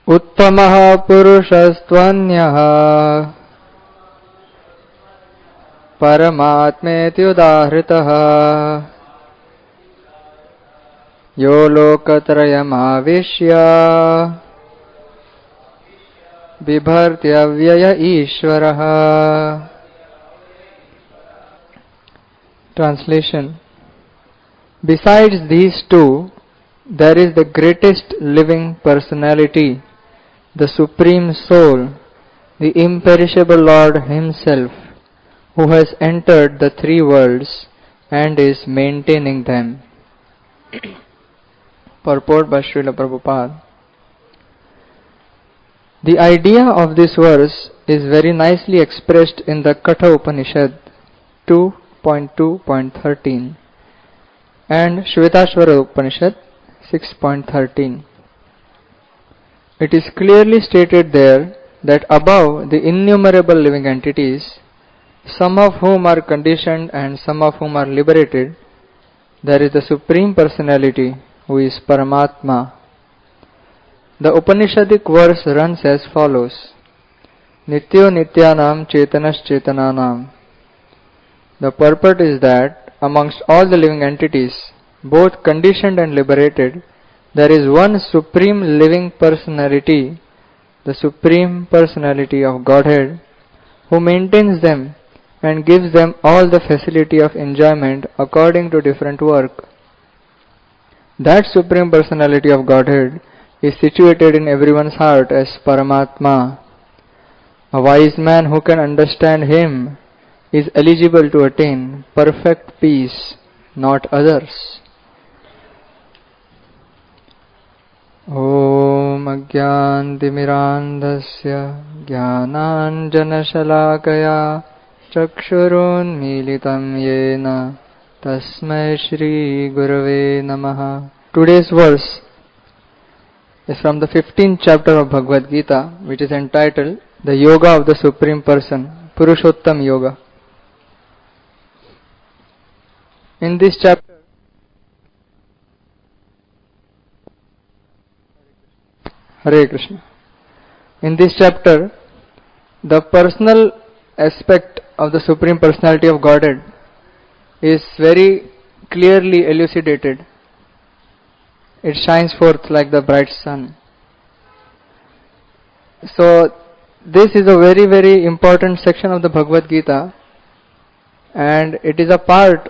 uttamaḥ puruṣas paramātmety udāhṛtaḥ yo loka-trayam āviśya bibharty avyaya īśvaraḥ. Translation. Besides these two, there is the greatest living personality, the Supreme Soul, the imperishable Lord Himself, who has entered the three worlds and is maintaining them. Purport by Srila Prabhupada. The idea of this verse is very nicely expressed in the Katha Upanishad 2.2.13 and Shvetashvara Upanishad 6.13. It is clearly stated there that above the innumerable living entities, some of whom are conditioned and some of whom are liberated, there is the Supreme Personality who is Paramatma. The Upanishadic verse runs as follows: Nityo Nityanam Chetanas Chetananam. The purport is that amongst all the living entities, both conditioned and liberated, there is one Supreme Living Personality, the Supreme Personality of Godhead, who maintains them and gives them all the facility of enjoyment according to different work. That Supreme Personality of Godhead is situated in everyone's heart as Paramatma. A wise man who can understand Him is eligible to attain perfect peace, not others. Om Ajnantimirandasya Jnananjanashalakaya Chakshurunmilitam Yena Tasmai Shri Gurave Namaha. Today's verse is from the 15th chapter of Bhagavad-gītā, which is entitled The Yoga of the Supreme Person, Puruṣottam Yoga. In this chapter, Hare Krishna. In this chapter, the personal aspect of the Supreme Personality of Godhead is very clearly elucidated. It shines forth like the bright sun. So, this is a very, very important section of the Bhagavad-gītā, and it is a part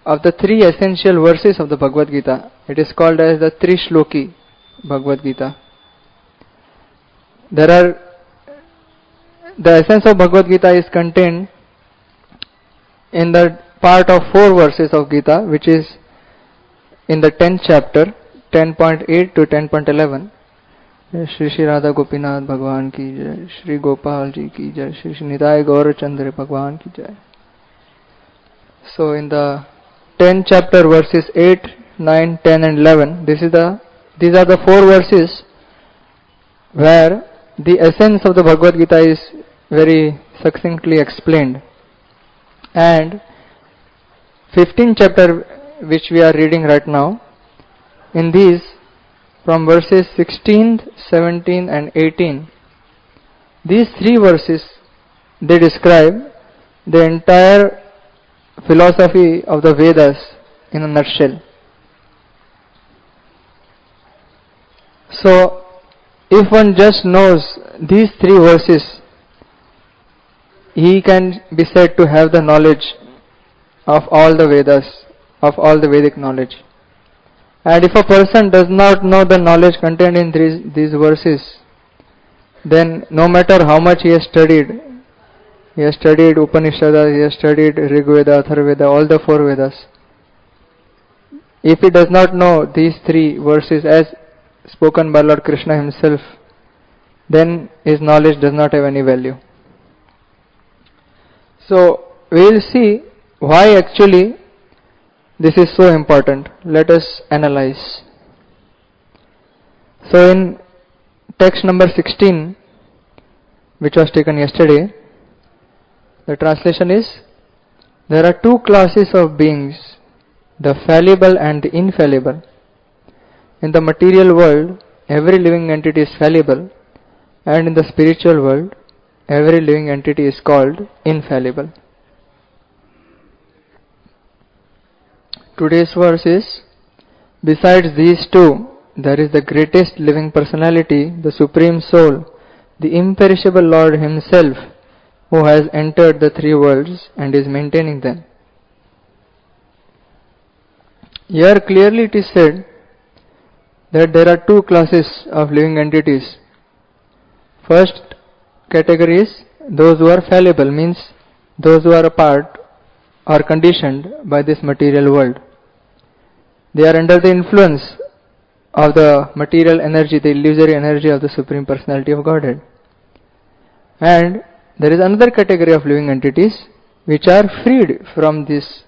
of the three essential verses of the Bhagavad-gītā. It is called as the Tri-shloki Bhagavad-gītā. The essence of Bhagavad-gītā is contained in the part of 4 verses of Gita, which is in the 10th chapter, 10.8 to 10.11. Shri Shri Radha Gopinath Bhagwan ki jai, Shri Gopal ji ki jai, Shri Shri Nidai Gaura Chandra Bhagwan ki jai. So in the 10th chapter verses 8, 9, 10 and 11, these are the 4 verses where the essence of the Bhagavad-gītā is very succinctly explained. And 15th chapter, which we are reading right now, in these, from verses 16, 17 and 18, these 3 verses, they describe the entire philosophy of the Vedas in a nutshell. So, if one just knows these 3 verses, he can be said to have the knowledge of all the Vedas, of all the Vedic knowledge. And if a person does not know the knowledge contained in these verses, then no matter how much he has studied Upanishads, he has studied Rig Veda, Atharvaveda, all the 4 Vedas. If he does not know these 3 verses as spoken by Lord Krishna Himself, then his knowledge does not have any value. So, we will see why actually this is so important. Let us analyze. So in text number 16, which was taken yesterday, the translation is, there are 2 classes of beings, the fallible and the infallible. In the material world, every living entity is fallible, and in the spiritual world, every living entity is called infallible. Today's verse is, besides these two, there is the greatest living personality, the Supreme Soul, the imperishable Lord Himself, who has entered the three worlds and is maintaining them. Here clearly it is said that there are two classes of living entities. First category is those who are fallible, means those who are a part or conditioned by this material world. They are under the influence of the material energy, the illusory energy of the Supreme Personality of Godhead. And there is another category of living entities which are freed from this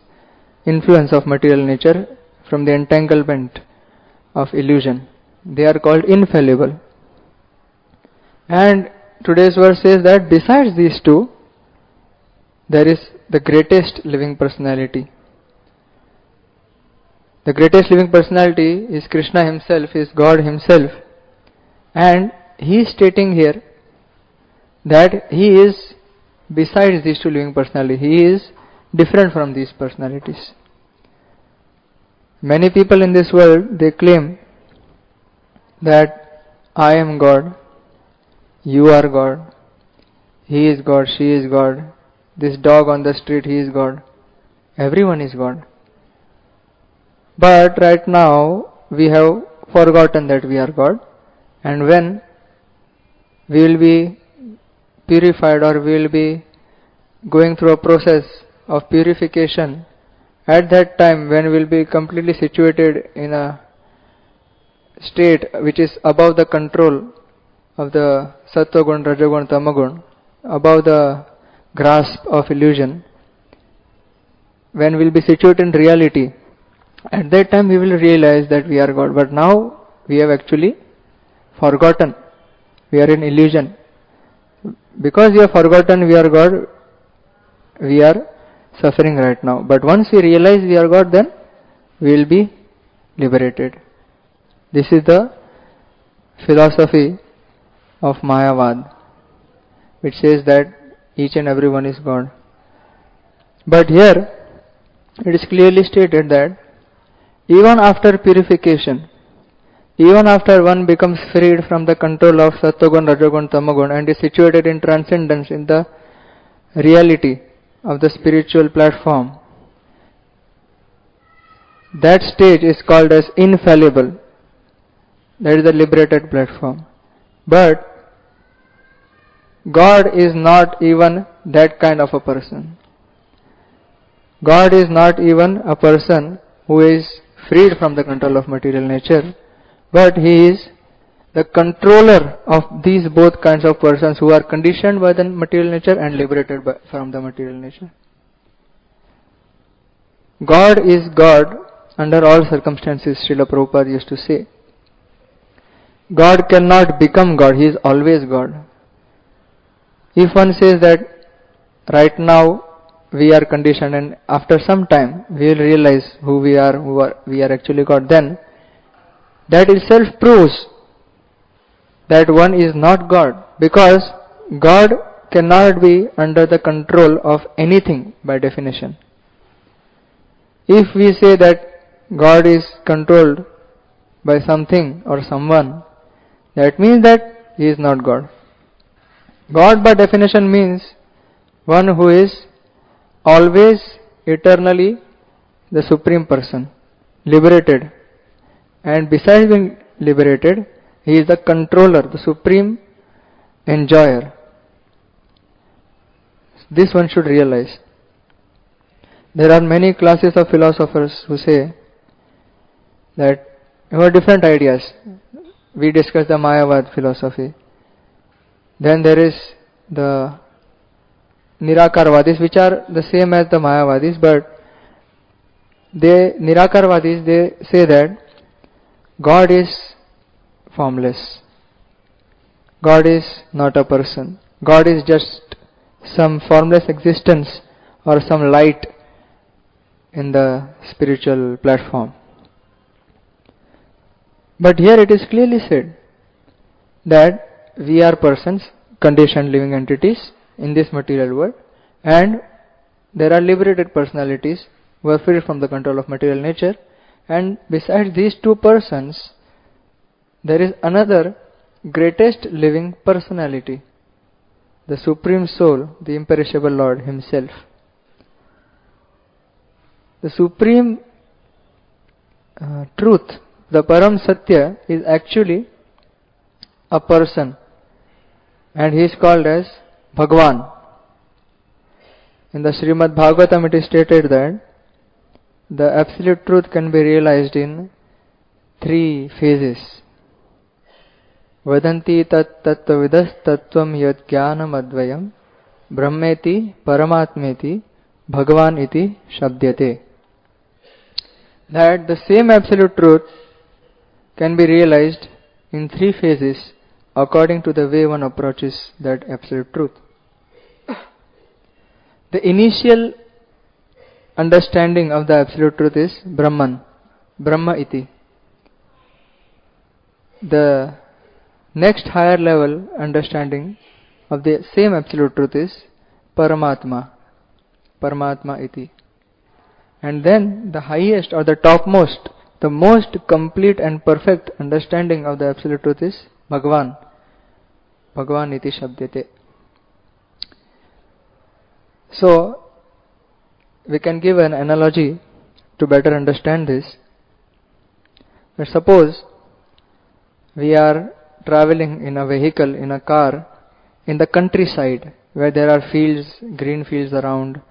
influence of material nature, from the entanglement of illusion. They are called infallible. And today's verse says that besides these two, there is the greatest living personality. The greatest living personality is Krishna Himself, is God Himself. And He is stating here that He is besides these two living personalities. He is different from these personalities. Many people in this world, they claim that I am God, you are God, he is God, she is God, this dog on the street, he is God. Everyone is God. But right now, we have forgotten that we are God, and when we will be purified, or we will be going through a process of purification, at that time when we will be completely situated in a state which is above the control of the sattva-gun, raja-gun, tama-gun, above the grasp of illusion, when we will be situated in reality, at that time we will realize that we are God. But now we have actually forgotten. We are in illusion. Because we have forgotten we are God, we are suffering right now. But once we realize we are God, then we will be liberated. This is the philosophy of Mayavad, which says that each and every one is God. But here it is clearly stated that even after purification, even after one becomes freed from the control of sattva-gun, raja-gun, tama-gun, and is situated in transcendence, in the reality of the spiritual platform, that stage is called as infallible. That is the liberated platform. But God is not even that kind of a person. God is not even a person who is freed from the control of material nature, but He is the controller of these both kinds of persons who are conditioned by the material nature and liberated from the material nature. God is God under all circumstances, Srila Prabhupada used to say. God cannot become God, He is always God. If one says that right now we are conditioned and after some time we will realize who we are actually God, then that itself proves that one is not God, because God cannot be under the control of anything by definition. If we say that God is controlled by something or someone, that means that He is not God. God by definition means one who is always eternally the Supreme Person, liberated. And besides being liberated, He is the controller, the supreme enjoyer. This one should realize. There are many classes of philosophers who say that there are different ideas. We discussed the Mayavad philosophy. Then there is the Nirakarvadis, which are the same as the Mayavadis, but Nirakarvadis, they say that God is formless. God is not a person. God is just some formless existence or some light in the spiritual platform. But here it is clearly said that we are persons, conditioned living entities in this material world, and there are liberated personalities who are free from the control of material nature, and besides these two persons, there is another greatest living personality, the Supreme Soul, the imperishable Lord Himself. The Supreme Truth, the Param Satya, is actually a person, and he is called as Bhagwan. In the Srimad Bhagavatam it is stated that the absolute truth can be realized in 3 phases. Vadanti tat tattvavidas tattvam yad jnanam advayam brahmeti paramātmety bhagavan iti shabdyate. That the same absolute truth can be realized in 3 phases according to the way one approaches that absolute truth. The initial understanding of the absolute truth is Brahman, Brahma iti. The next higher level understanding of the same absolute truth is Paramatma, Paramatma iti. And then the highest or the topmost, the most complete and perfect understanding of the absolute truth is Bhagavan, Bhagavan iti shabdyate. So, we can give an analogy to better understand this. But suppose we are traveling in a vehicle, in a car, in the countryside where there are fields, green fields around,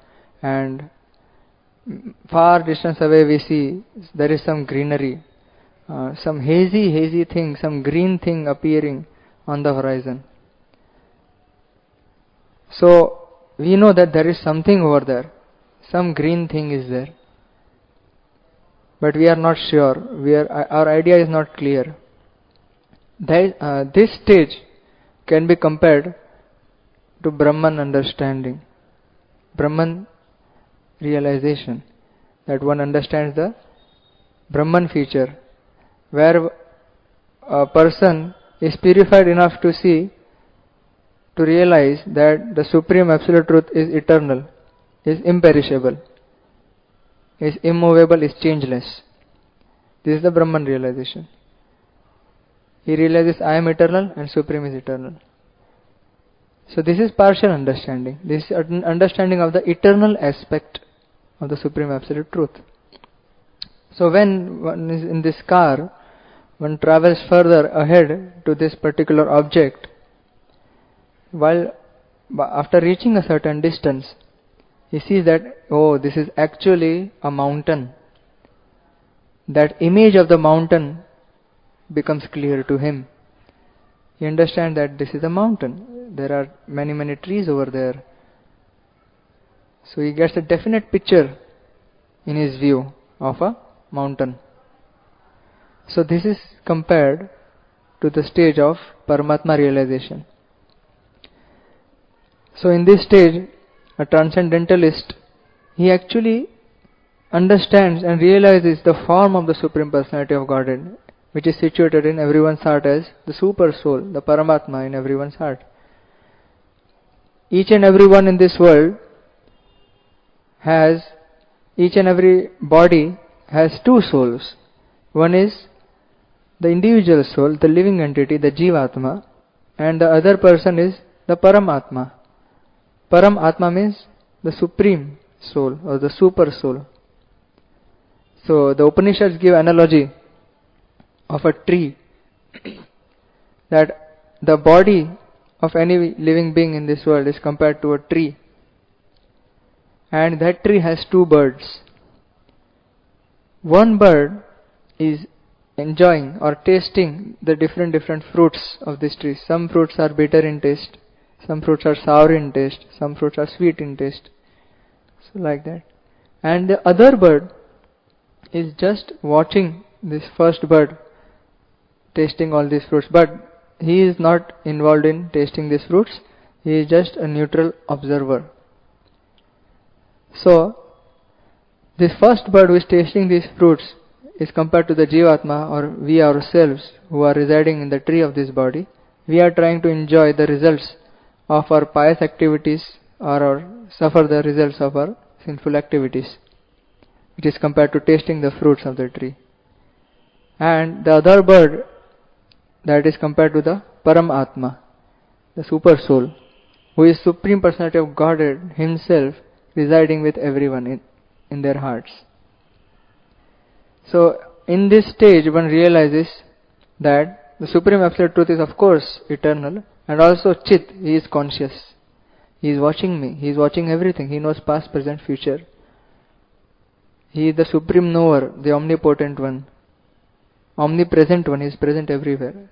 and far distance away we see there is some greenery, some hazy thing, some green thing appearing on the horizon. So, we know that there is something over there, some green thing is there, but we are not sure, our idea is not clear. This stage can be compared to Brahman understanding, Brahman realization, that one understands the Brahman feature, where a person is purified enough to realize that the Supreme Absolute Truth is eternal, is imperishable, is immovable, is changeless. This is the Brahman realization. He realizes I am eternal and Supreme is eternal. So this is partial understanding. This is an understanding of the eternal aspect of the Supreme Absolute Truth. So when one is in this car, one travels further ahead to this particular object. While after reaching a certain distance, he sees that, oh, this is actually a mountain. That image of the mountain becomes clear to him. He understands that this is a mountain. There are many trees over there. So he gets a definite picture in his view of a mountain. So this is compared to the stage of Paramatma realization. So in this stage, a transcendentalist, he actually understands and realizes the form of the Supreme Personality of Godhead, which is situated in everyone's heart as the Super Soul, the Paramatma in everyone's heart. Each and every one in this world has, each and every body has 2 souls. One is the individual soul, the living entity, the Jivatma, and the other person is the Paramatma. Paramatma means the Supreme Soul or the Super Soul. So the Upanishads give analogy of a tree, that the body of any living being in this world is compared to a tree, and that tree has 2 birds. One bird is enjoying or tasting the different fruits of this tree. Some fruits are bitter in taste, some fruits are sour in taste, some fruits are sweet in taste. So like that. And the other bird is just watching this first bird tasting all these fruits, but he is not involved in tasting these fruits. He is just a neutral observer. So this first bird who is tasting these fruits is compared to the Jivatma, or we ourselves who are residing in the tree of this body, we are trying to enjoy the results of our pious activities or suffer the results of our sinful activities. It is compared to tasting the fruits of the tree. And the other bird, that is compared to the paramātmety, the super soul, who is Supreme Personality of Godhead Himself, residing with everyone in their hearts. So in this stage one realizes that the Supreme Absolute Truth is of course eternal, and also Chit, He is conscious. He is watching me, He is watching everything, He knows past, present, future. He is the Supreme Knower, the Omnipotent One, Omnipresent One, He is present everywhere.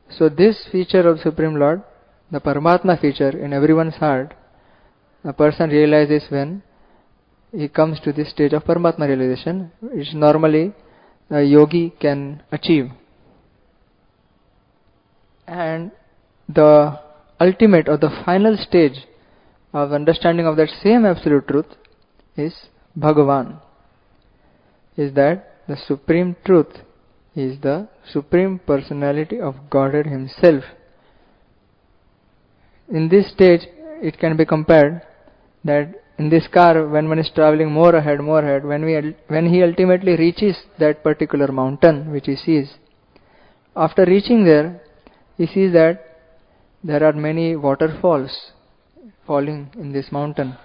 So this feature of Supreme Lord, the Paramatma feature in everyone's heart, a person realizes when he comes to this stage of Paramatma realization, which normally a yogi can achieve. And the ultimate or the final stage of understanding of that same Absolute Truth is Bhagavan. Is that the Supreme Truth is the Supreme Personality of Godhead Himself. In this stage, it can be compared that in this car, when one is traveling more ahead, when he ultimately reaches that particular mountain which he sees, after reaching there, he sees that there are many waterfalls falling in this mountain.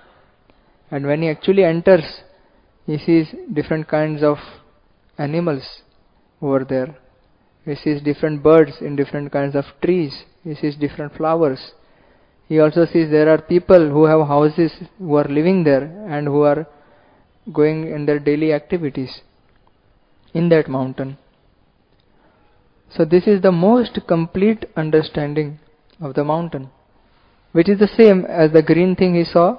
And when he actually enters, he sees different kinds of animals over there. He sees different birds in different kinds of trees. He sees different flowers. He also sees there are people who have houses, who are living there and who are going in their daily activities in that mountain. So this is the most complete understanding of the mountain, which is the same as the green thing he saw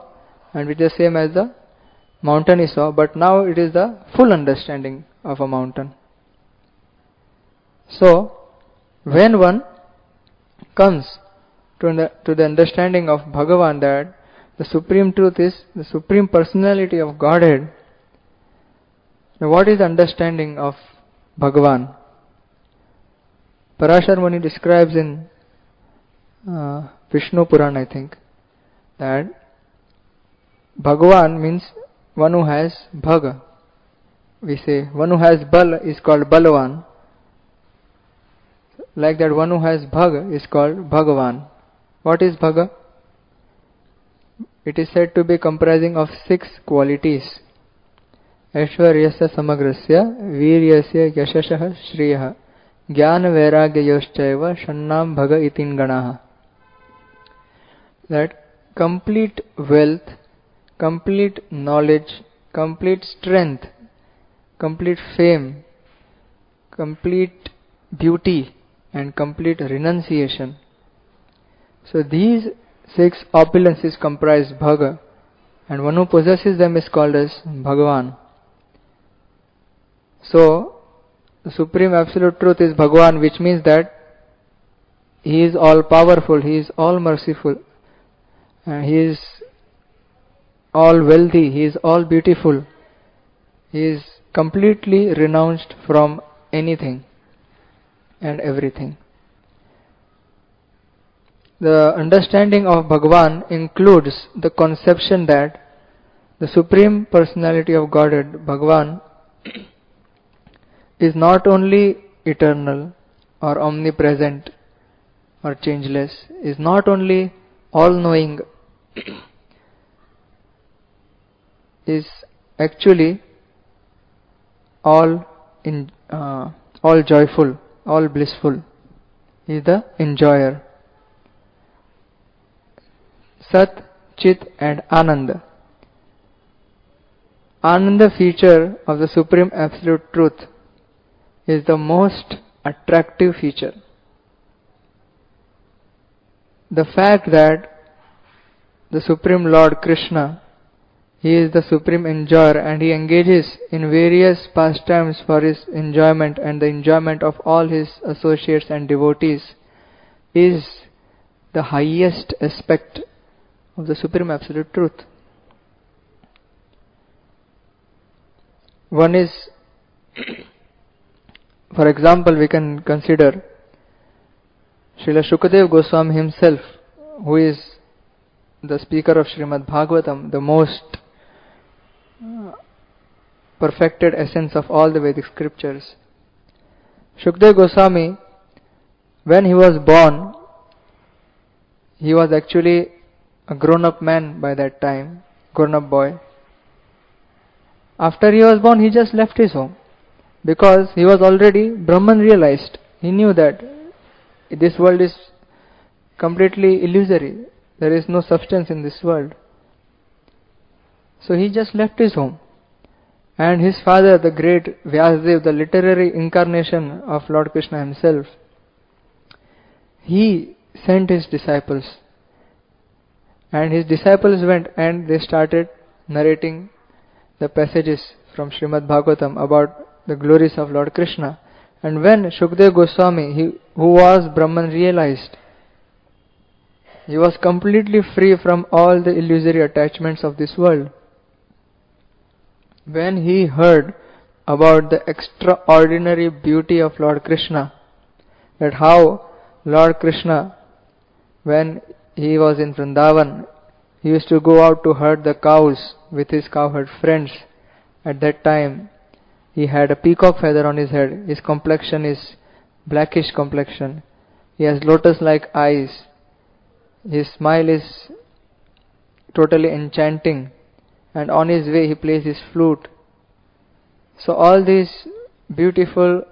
and which is the same as the mountain he saw, but now it is the full understanding of a mountain. So when one comes to the understanding of Bhagavan, that the Supreme Truth is the Supreme Personality of Godhead, now what is the understanding of Bhagavan? Parashar Muni describes in Vishnu Puran, I think, that Bhagavan means one who has Bhaga. We say one who has Bal is called Balavan. Like that, one who has Bhaga is called Bhagavan. What is Bhaga? It is said to be comprising of 6 qualities. Aishvaryasya samagrasya, Viryasya yashashah shriyah, Jnana vairagyayoschaiva, Shannam Bhaga itin ganaha. That complete wealth, complete knowledge, complete strength, complete fame, complete beauty, and complete renunciation. So these 6 opulences comprise Bhaga, and one who possesses them is called as Bhagavan. So the Supreme Absolute Truth is Bhagavan, which means that He is all powerful, He is all merciful, He is all wealthy, He is all beautiful, He is completely renounced from anything and everything. The understanding of Bhagavan includes the conception that the Supreme Personality of Godhead, Bhagavan, is not only eternal or omnipresent or changeless, is not only all-knowing, is actually all joyful, all blissful. He is the enjoyer. Sat, Chit and Ananda. Ananda feature of the Supreme Absolute Truth is the most attractive feature. The fact that the Supreme Lord Krishna, He is the Supreme Enjoyer and He engages in various pastimes for His enjoyment and the enjoyment of all His associates and devotees, is the highest aspect of the Supreme Absolute Truth. One is, for example, we can consider Srila Shukadev Goswami himself, who is the speaker of Srimad Bhagavatam, the most perfected essence of all the Vedic scriptures. Shukadev Goswami, when he was born, he was actually a grown-up man by that time, grown-up boy. After he was born, he just left his home because he was already Brahman realized. He knew that this world is completely illusory. There is no substance in this world. So he just left his home. And his father, the great Vyasadeva, the literary incarnation of Lord Krishna himself, he sent his disciples. And his disciples went and they started narrating the passages from Srimad Bhagavatam about the glories of Lord Krishna. And when Shukdev Goswami, who was Brahman realized, he was completely free from all the illusory attachments of this world. When he heard about the extraordinary beauty of Lord Krishna, that how Lord Krishna, when he was in Vrindavan, he used to go out to herd the cows with his cowherd friends. At that time, he had a peacock feather on his head. His complexion is blackish complexion. He has lotus-like eyes. His smile is totally enchanting. And on his way he plays his flute. So all these beautiful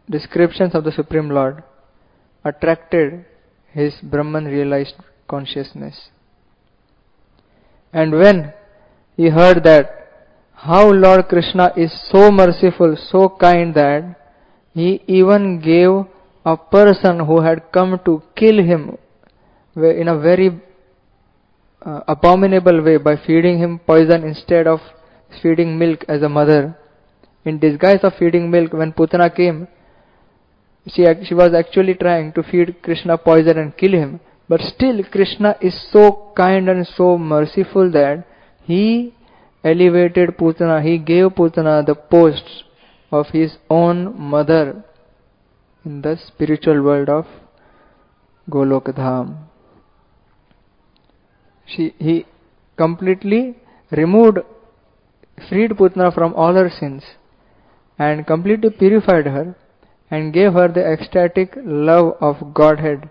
descriptions of the Supreme Lord attracted his Brahman realized consciousness. And when he heard that how Lord Krishna is so merciful, so kind that he even gave a person who had come to kill him in a very abominable way by feeding him poison instead of feeding milk as a mother. In disguise of feeding milk, when Putana came, she was actually trying to feed Krishna poison and kill him. But still Krishna is so kind and so merciful that he elevated Putana, he gave Putana the post of his own mother in the spiritual world of Golokadham. He completely freed Putana from all her sins and completely purified her and gave her the ecstatic love of Godhead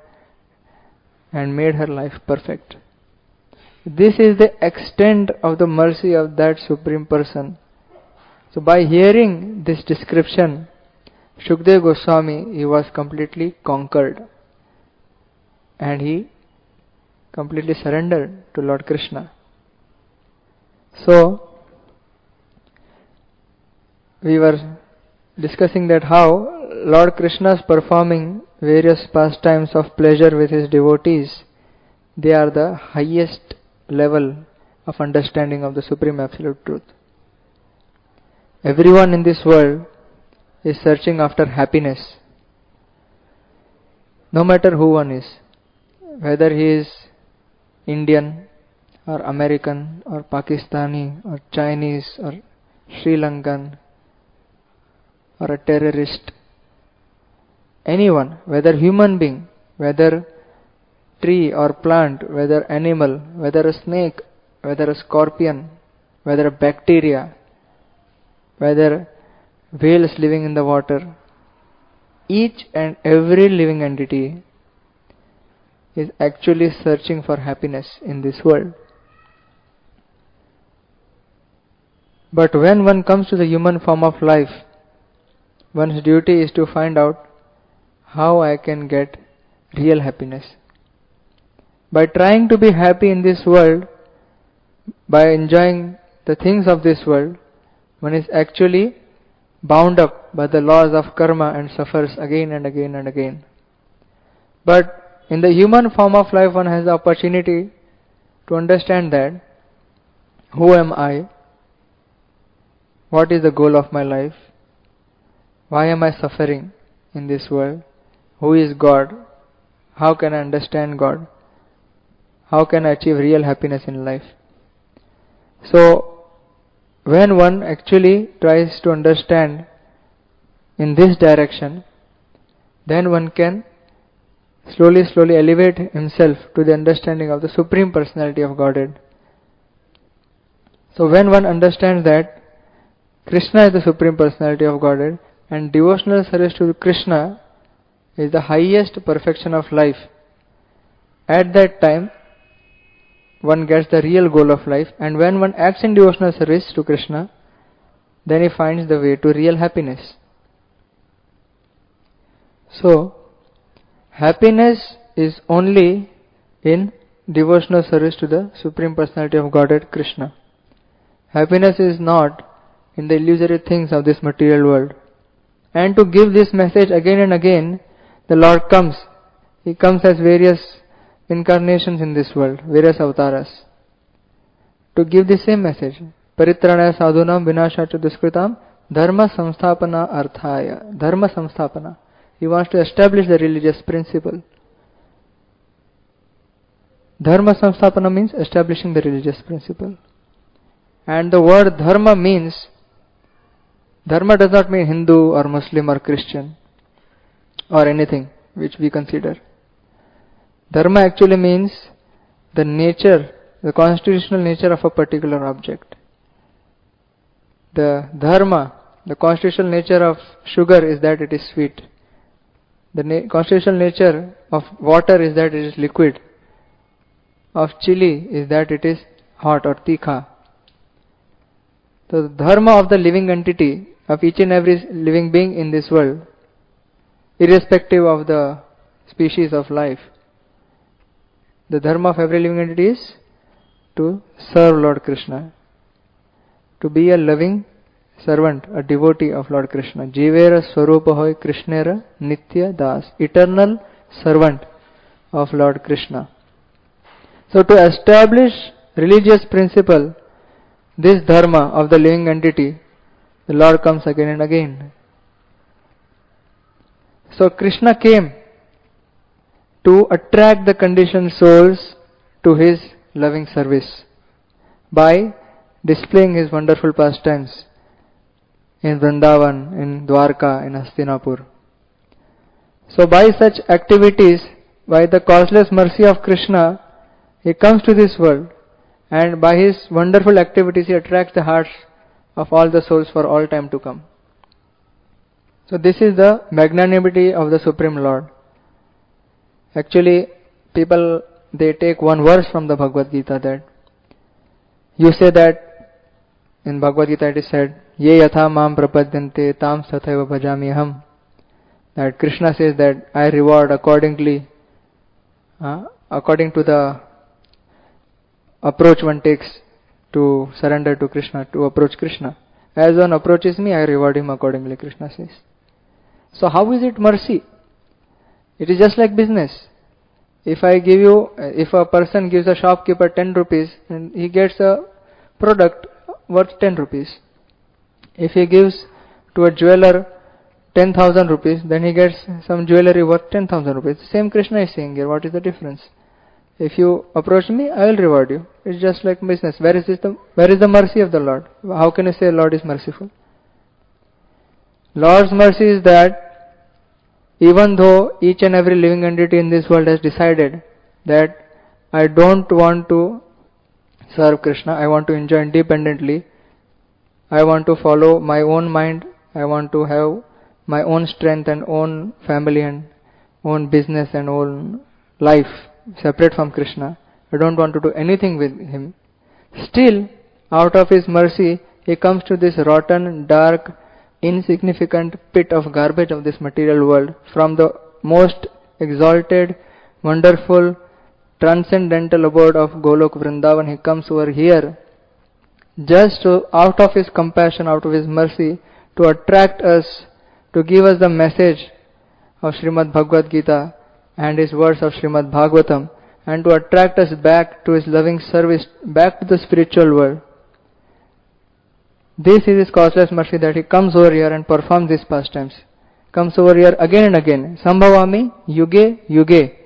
and made her life perfect. This is the extent of the mercy of that Supreme Person. So by hearing this description, Shukdev Goswami, he was completely conquered and he completely surrendered to Lord Krishna. So we were discussing that how Lord Krishna is performing various pastimes of pleasure with his devotees. They are the highest level of understanding of the Supreme Absolute Truth. Everyone in this world is searching after happiness. No matter who one is, whether he is Indian or American or Pakistani or Chinese or Sri Lankan or a terrorist, anyone, whether human being, whether tree or plant, whether animal, whether a snake, whether a scorpion, whether a bacteria, whether whales living in the water, each and every living entity is actually searching for happiness in this world. But when one comes to the human form of life, one's duty is to find out how I can get real happiness. By trying to be happy in this world, by enjoying the things of this world, one is actually bound up by the laws of karma and suffers again and again and again. But in the human form of life, one has the opportunity to understand that who am I? What is the goal of my life? Why am I suffering in this world? Who is God? How can I understand God? How can I achieve real happiness in life? So, when one actually tries to understand in this direction, then one can slowly elevate himself to the understanding of the Supreme Personality of Godhead. So when one understands that Krishna is the Supreme Personality of Godhead and devotional service to Krishna is the highest perfection of life, at that time one gets the real goal of life, and when one acts in devotional service to Krishna, then he finds the way to real happiness. So, happiness is only in devotional service to the Supreme Personality of Godhead, Krishna. Happiness is not in the illusory things of this material world. And to give this message again and again, the Lord comes. He comes as various incarnations in this world, various avatars, to give the same message. Paritranaya sadhunam vinashacha duskritam dharma samsthapana arthaya. Dharma samsthapana. He wants to establish the religious principle. Dharma samsthapana means establishing the religious principle. And the word dharma means, dharma does not mean Hindu or Muslim or Christian or anything which we consider. Dharma actually means the nature, the constitutional nature of a particular object. The dharma, the constitutional nature of sugar is that it is sweet. The constitutional nature of water is that it is liquid. Of chili is that it is hot or tikha. So the dharma of the living entity, of each and every living being in this world, irrespective of the species of life, the dharma of every living entity is to serve Lord Krishna, to be a loving servant, a devotee of Lord Krishna. Jivera swarupa hoy Krishnera nitya das, eternal servant of Lord Krishna. So to establish religious principle, this dharma of the living entity, the Lord comes again and again. So Krishna came to attract the conditioned souls to his loving service by displaying his wonderful pastimes in Vrindavan, in Dwarka, in Hastinapur. So by such activities, by the causeless mercy of Krishna, he comes to this world, and by his wonderful activities he attracts the hearts of all the souls for all time to come. So this is the magnanimity of the Supreme Lord. Actually, people, they take one verse from the Bhagavad-gītā, that you say that in Bhagavad-gītā it is said, Ye yatha mam prapadyante tam sathaiva bhajami aham. That Krishna says that I reward according to the approach one takes to surrender to Krishna, to approach Krishna. As one approaches me, I reward him accordingly, Krishna says. So how is it mercy? It is just like business. If a person gives a shopkeeper 10 rupees, and he gets a product worth 10 rupees. If he gives to a jeweler 10,000 rupees, then he gets some jewelry worth 10,000 rupees. Same Krishna is saying here. What is the difference? If you approach me, I will reward you. It's just like business. Where is the mercy of the Lord? How can you say Lord is merciful? Lord's mercy is that even though each and every living entity in this world has decided that I don't want to serve Krishna, I want to enjoy independently, I want to follow my own mind, I want to have my own strength and own family and own business and own life separate from Krishna, I don't want to do anything with him. Still, out of his mercy, he comes to this rotten, dark, insignificant pit of garbage of this material world. From the most exalted, wonderful, transcendental abode of Golok Vrindavan, he comes over here just to, out of his compassion, out of his mercy, to attract us, to give us the message of Srimad Bhagavad-gītā and his words of Srimad Bhagavatam, and to attract us back to his loving service, back to the spiritual world. This is his causeless mercy, that he comes over here and performs these pastimes. Comes over here again and again. Sambhavami yuge yuge.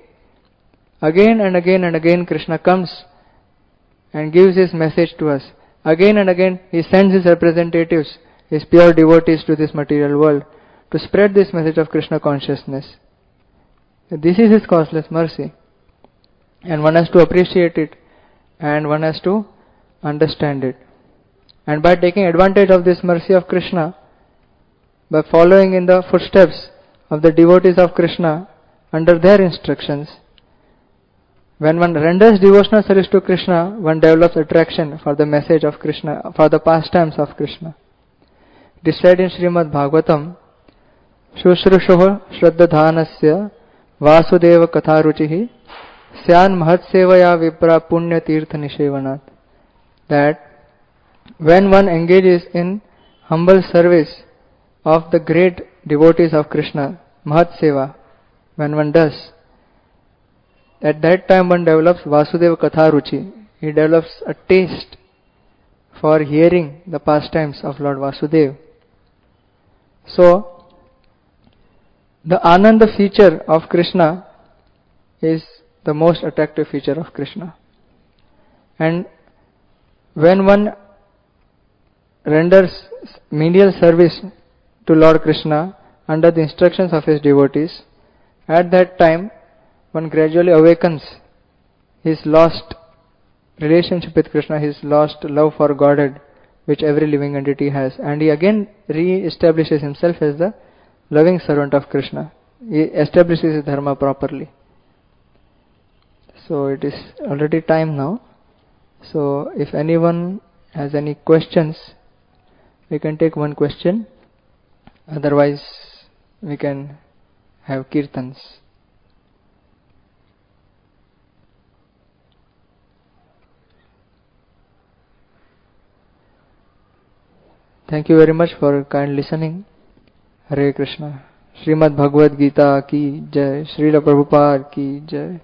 Again and again and again Krishna comes and gives his message to us. Again and again he sends his representatives, his pure devotees, to this material world to spread this message of Krishna consciousness. This is His causeless mercy, and one has to appreciate it, and one has to understand it. And by taking advantage of this mercy of Krishna, by following in the footsteps of the devotees of Krishna under their instructions, when one renders devotional service to Krishna, one develops attraction for the message of Krishna, for the pastimes of Krishna. It is said in Srimad Bhagavatam, Shushrushoh Shraddhadhanasya Vasudeva Katharuchihi Syan Mahatsevaya Vipra Punya Tirtha Nishevanat, that when one engages in humble service of the great devotees of Krishna, Mahatseva, when one does, at that time one develops Vasudeva Katharuchi. He develops a taste for hearing the pastimes of Lord Vasudeva. So, the Ananda feature of Krishna is the most attractive feature of Krishna. And when one renders menial service to Lord Krishna under the instructions of his devotees, at that time one gradually awakens his lost relationship with Krishna, his lost love for Godhead, which every living entity has, and he again re-establishes himself as the loving servant of Krishna. He establishes his dharma properly. So it is already time now. So if anyone has any questions, we can take one question. Otherwise, we can have kirtans. Thank you very much for kind listening. Hare Krishna. Srimad Bhagavad-gītā ki jai. Srila Prabhupad ki jai.